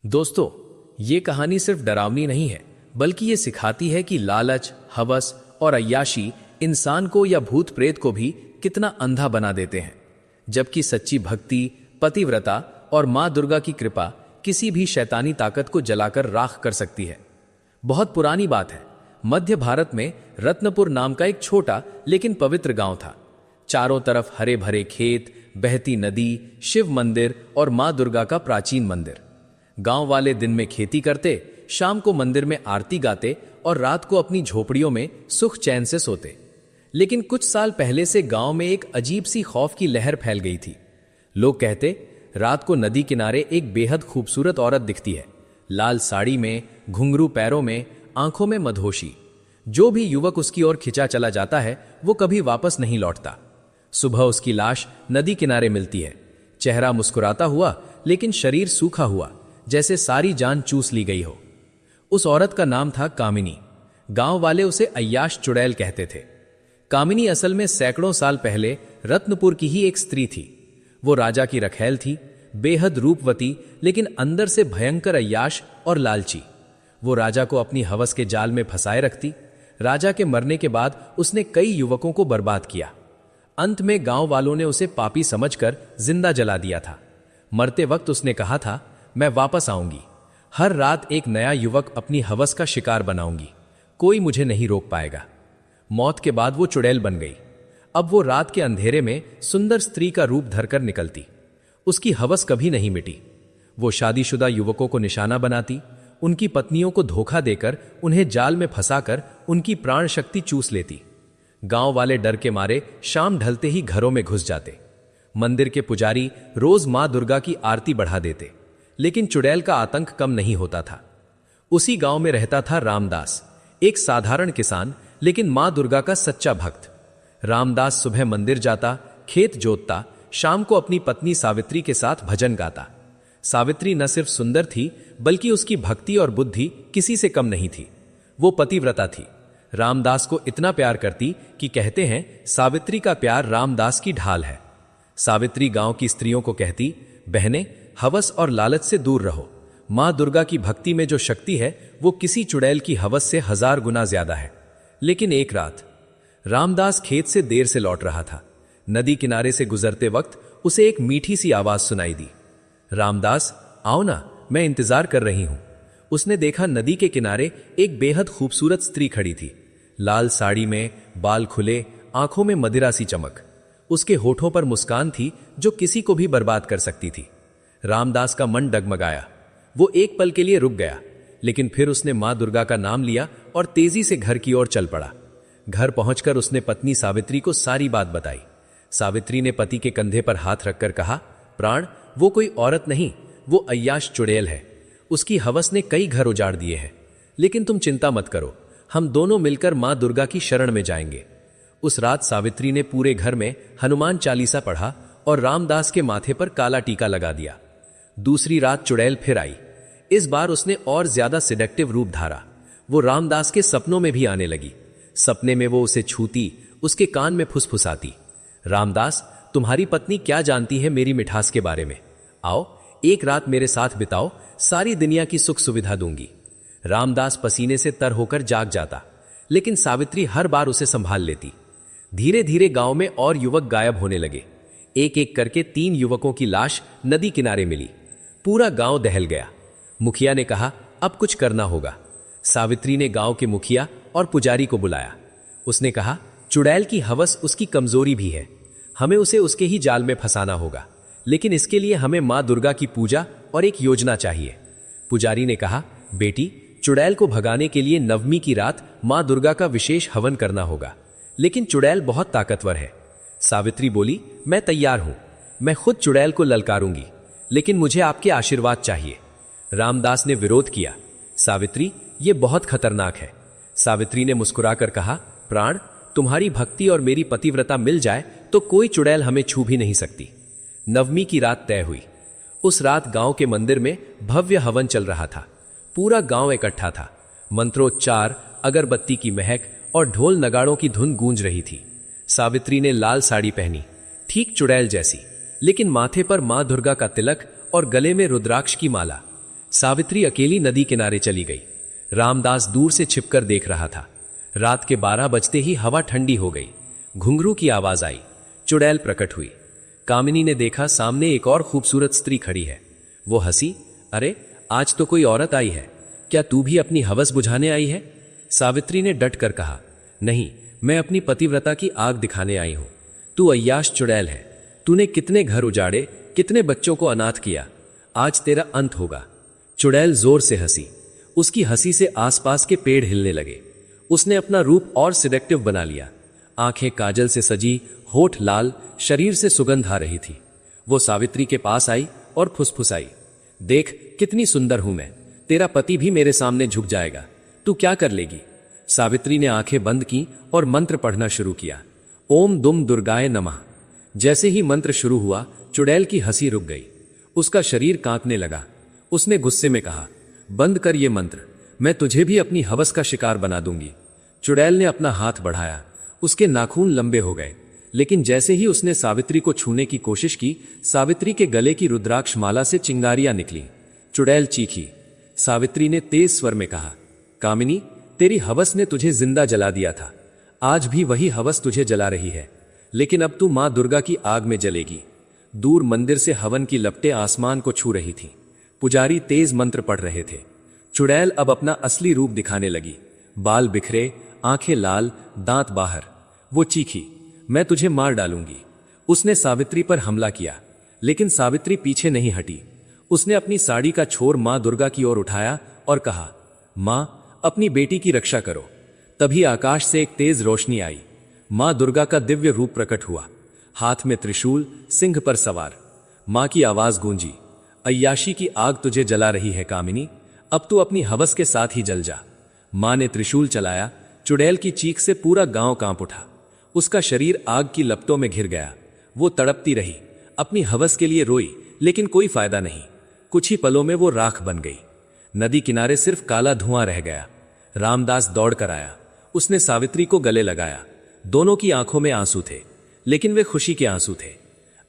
दोस्तों, ये कहानी सिर्फ डरावनी नहीं है, बल्कि ये सिखाती है कि लालच, हवस और अय्याशी इंसान को या भूत प्रेत को भी कितना अंधा बना देते हैं। जबकि सच्ची भक्ति, पतिव्रता और मां दुर्गा की कृपा किसी भी शैतानी ताकत को जलाकर राख कर सकती है। बहुत पुरानी बात है, मध्य भारत में रत्नपुर नाम का एक छोटा लेकिन पवित्र गांव था। चारों तरफ हरे भरे खेत, बहती नदी, शिव मंदिर और मां दुर्गा का प्राचीन मंदिर। गांव वाले दिन में खेती करते, शाम को मंदिर में आरती गाते और रात को अपनी झोपड़ियों में सुख चैन से सोते। लेकिन कुछ साल पहले से गांव में एक अजीब सी खौफ की लहर फैल गई थी। लोग कहते, रात को नदी किनारे एक बेहद खूबसूरत औरत दिखती है, लाल साड़ी में, घुंघरू पैरों में, आंखों में मधोशी। जो भी युवक उसकी ओर खिंचा चला जाता है वो कभी वापस नहीं लौटता। सुबह उसकी लाश नदी किनारे मिलती है, चेहरा मुस्कुराता हुआ लेकिन शरीर सूखा हुआ, जैसे सारी जान चूस ली गई हो। उस औरत का नाम था कामिनी। गांव वाले उसे अय्याश चुड़ैल कहते थे। कामिनी असल में सैकड़ों साल पहले रत्नपुर की ही एक स्त्री थी। वो राजा की रखैल थी, बेहद रूपवती लेकिन अंदर से भयंकर अय्याश और लालची। वो राजा को अपनी हवस के जाल में फंसाए रखती। राजा के मरने के बाद उसने कई युवकों को बर्बाद किया। अंत में गांव वालों ने उसे पापी समझकर जिंदा जला दिया था। मरते वक्त उसने कहा था, मैं वापस आऊंगी, हर रात एक नया युवक अपनी हवस का शिकार बनाऊंगी, कोई मुझे नहीं रोक पाएगा। मौत के बाद वो चुड़ैल बन गई। अब वो रात के अंधेरे में सुंदर स्त्री का रूप धरकर निकलती। उसकी हवस कभी नहीं मिटी। वो शादीशुदा युवकों को निशाना बनाती, उनकी पत्नियों को धोखा देकर उन्हें जाल में फंसाकर उनकी प्राण शक्ति चूस लेती। गांव वाले डर के मारे शाम ढलते ही घरों में घुस जाते। मंदिर के पुजारी रोज मां दुर्गा की आरती बढ़ा देते, लेकिन चुड़ैल का आतंक कम नहीं होता था। उसी गांव में रहता था रामदास, एक साधारण किसान लेकिन मां दुर्गा का सच्चा भक्त। रामदास सुबह मंदिर जाता, खेत जोतता, शाम को अपनी पत्नी सावित्री के साथ भजन गाता। सावित्री न सिर्फ सुंदर थी, बल्कि उसकी भक्ति और बुद्धि किसी से कम नहीं थी। वो पतिव्रता थी। रामदास को इतना प्यार करती कि कहते हैं, सावित्री का प्यार रामदास की ढाल है। सावित्री गांव की स्त्रियों को कहती, बहनें, हवस और लालच से दूर रहो। मां दुर्गा की भक्ति में जो शक्ति है वो किसी चुड़ैल की हवस से 1000 गुना ज्यादा है। लेकिन एक रात रामदास खेत से देर से लौट रहा था। नदी किनारे से गुजरते वक्त उसे एक मीठी सी आवाज सुनाई दी, रामदास, आओ ना, मैं इंतजार कर रही हूं। उसने देखा नदी के किनारे एक बेहद खूबसूरत स्त्री खड़ी थी, लाल साड़ी में, बाल खुले, आंखों में मदिरा सी चमक। उसके होठों पर मुस्कान थी जो किसी को भी बर्बाद कर सकती थी। रामदास का मन डगमगाया। वो एक पल के लिए रुक गया, लेकिन फिर उसने मां दुर्गा का नाम लिया और तेजी से घर की ओर चल पड़ा। घर पहुंचकर उसने पत्नी सावित्री को सारी बात बताई। सावित्री ने पति के कंधे पर हाथ रखकर कहा, प्राण, वो कोई औरत नहीं, वो अय्याश चुड़ैल है। उसकी हवस ने कई घर उजाड़ दिए हैं। लेकिन तुम चिंता मत करो, हम दोनों मिलकर मां दुर्गा की शरण में जाएंगे। उस रात सावित्री ने पूरे घर में हनुमान चालीसा पढ़ा और रामदास के माथे पर काला टीका लगा दिया। दूसरी रात चुड़ैल फिर आई। इस बार उसने और ज्यादा सिडेक्टिव रूप धारा। वो रामदास के सपनों में भी आने लगी। सपने में वो उसे छूती, उसके कान में फुसफुसाती, रामदास, तुम्हारी पत्नी क्या जानती है मेरी मिठास के बारे में? आओ, एक रात मेरे साथ बिताओ, सारी दुनिया की सुख सुविधा दूंगी। रामदास पसीने से तर होकर जाग जाता, लेकिन सावित्री हर बार उसे संभाल लेती। धीरे धीरे गांव में और युवक गायब होने लगे। एक एक करके 3 युवकों की लाश नदी किनारे मिली। पूरा गांव दहल गया। मुखिया ने कहा, अब कुछ करना होगा। सावित्री ने गांव के मुखिया और पुजारी को बुलाया। उसने कहा, चुड़ैल की हवस उसकी कमजोरी भी है, हमें उसे उसके ही जाल में फंसाना होगा, लेकिन इसके लिए हमें मां दुर्गा की पूजा और एक योजना चाहिए। पुजारी ने कहा, बेटी, चुड़ैल को भगाने के लिए नवमी की रात मां दुर्गा का विशेष हवन करना होगा, लेकिन चुड़ैल बहुत ताकतवर है। सावित्री बोली, मैं तैयार हूं, मैं खुद चुड़ैल को ललकारूंगी, लेकिन मुझे आपके आशीर्वाद चाहिए। रामदास ने विरोध किया, सावित्री, यह बहुत खतरनाक है। सावित्री ने मुस्कुराकर कहा, प्राण, तुम्हारी भक्ति और मेरी पतिव्रता मिल जाए तो कोई चुड़ैल हमें छू भी नहीं सकती। नवमी की रात तय हुई। उस रात गांव के मंदिर में भव्य हवन चल रहा था। पूरा गांव इकट्ठा था। मंत्रोच्चार, अगरबत्ती की महक और ढोल नगाड़ों की धुन गूंज रही थी। सावित्री ने लाल साड़ी पहनी, ठीक चुड़ैल जैसी, लेकिन माथे पर मां दुर्गा का तिलक और गले में रुद्राक्ष की माला। सावित्री अकेली नदी किनारे चली गई। रामदास दूर से छिपकर देख रहा था। रात के 12 बजते ही हवा ठंडी हो गई। घुंघरू की आवाज आई। चुड़ैल प्रकट हुई। कामिनी ने देखा सामने एक और खूबसूरत स्त्री खड़ी है। वो हंसी, अरे आज तो कोई औरत आई है, क्या तू भी अपनी हवस बुझाने आई है? सावित्री ने डट कर कहा, नहीं, मैं अपनी पतिव्रता की आग दिखाने आई हूं। तू अय्याश चुड़ैल है। तूने कितने घर उजाड़े, कितने बच्चों को अनाथ किया। आज तेरा अंत होगा। चुड़ैल जोर से हंसी। उसकी हंसी से आसपास के पेड़ हिलने लगे। उसने अपना रूप और सिडेक्टिव बना लिया। आंखें काजल से सजी, होठ लाल, शरीर से सुगंध आ रही थी। वो सावित्री के पास आई और फुसफुसाई, देख कितनी सुंदर हूं मैं, तेरा पति भी मेरे सामने झुक जाएगा, तू क्या कर लेगी? सावित्री ने आंखें बंद की और मंत्र पढ़ना शुरू किया। ओम दुम दुर्गाय नमः। जैसे ही मंत्र शुरू हुआ, चुड़ैल की हंसी रुक गई। उसका शरीर कांपने लगा। उसने गुस्से में कहा, बंद कर ये मंत्र, मैं तुझे भी अपनी हवस का शिकार बना दूंगी। चुड़ैल ने अपना हाथ बढ़ाया। उसके नाखून लंबे हो गए, लेकिन जैसे ही उसने सावित्री को छूने की कोशिश की, सावित्री के गले की रुद्राक्ष माला से चिंगारियां निकली। चुड़ैल चीखी। सावित्री ने तेज स्वर में कहा, कामिनी, तेरी हवस ने तुझे जिंदा जला दिया था। आज भी वही हवस तुझे जला रही है, लेकिन अब तू मां दुर्गा की आग में जलेगी। दूर मंदिर से हवन की लपटें आसमान को छू रही थीं। पुजारी तेज मंत्र पढ़ रहे थे। चुड़ैल अब अपना असली रूप दिखाने लगी। बाल बिखरे, आंखें लाल, दांत बाहर। वो चीखी, मैं तुझे मार डालूंगी। उसने सावित्री पर हमला किया, लेकिन सावित्री पीछे नहीं हटी। उसने अपनी साड़ी का छोर मां दुर्गा की ओर उठाया और कहा, मां, अपनी बेटी की रक्षा करो। तभी आकाश से एक तेज रोशनी आई। मां दुर्गा का दिव्य रूप प्रकट हुआ, हाथ में त्रिशूल, सिंह पर सवार। मां की आवाज गूंजी, अय्याशी की आग तुझे जला रही है कामिनी, अब तू अपनी हवस के साथ ही जल जा। मां ने त्रिशूल चलाया। चुड़ैल की चीख से पूरा गांव कांप उठा। उसका शरीर आग की लपटों में घिर गया। वो तड़पती रही, अपनी हवस के लिए रोई, लेकिन कोई फायदा नहीं। कुछ ही पलों में वो राख बन गई। नदी किनारे सिर्फ काला धुआं रह गया। रामदास दौड़ कर आया। उसने सावित्री को गले लगाया। दोनों की आंखों में आंसू थे, लेकिन वे खुशी के आंसू थे।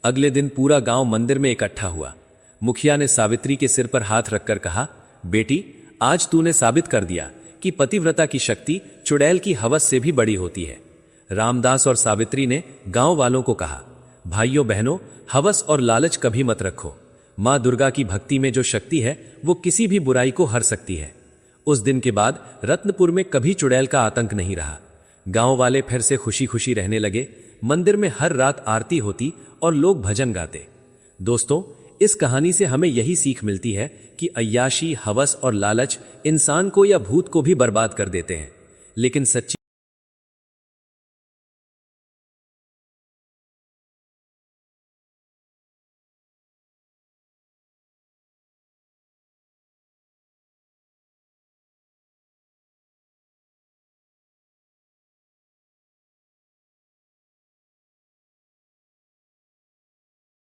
अगले दिन पूरा गांव मंदिर में इकट्ठा हुआ। मुखिया ने सावित्री के सिर पर हाथ रखकर कहा, बेटी, आज तूने साबित कर दिया कि पतिव्रता की शक्ति चुड़ैल की हवस से भी बड़ी होती है। रामदास और सावित्री ने गांव वालों को कहा, भाइयों बहनों, हवस और लालच कभी मत रखो। मां दुर्गा की भक्ति में जो शक्ति है, वो किसी भी बुराई को हर सकती है। उस दिन के बाद रत्नपुर में कभी चुड़ैल का आतंक नहीं रहा। गांव वाले फिर से खुशी खुशी रहने लगे। मंदिर में हर रात आरती होती और लोग भजन गाते। दोस्तों, इस कहानी से हमें यही सीख मिलती है कि अय्याशी, हवस और लालच इंसान को या भूत को भी बर्बाद कर देते हैं, लेकिन सच्ची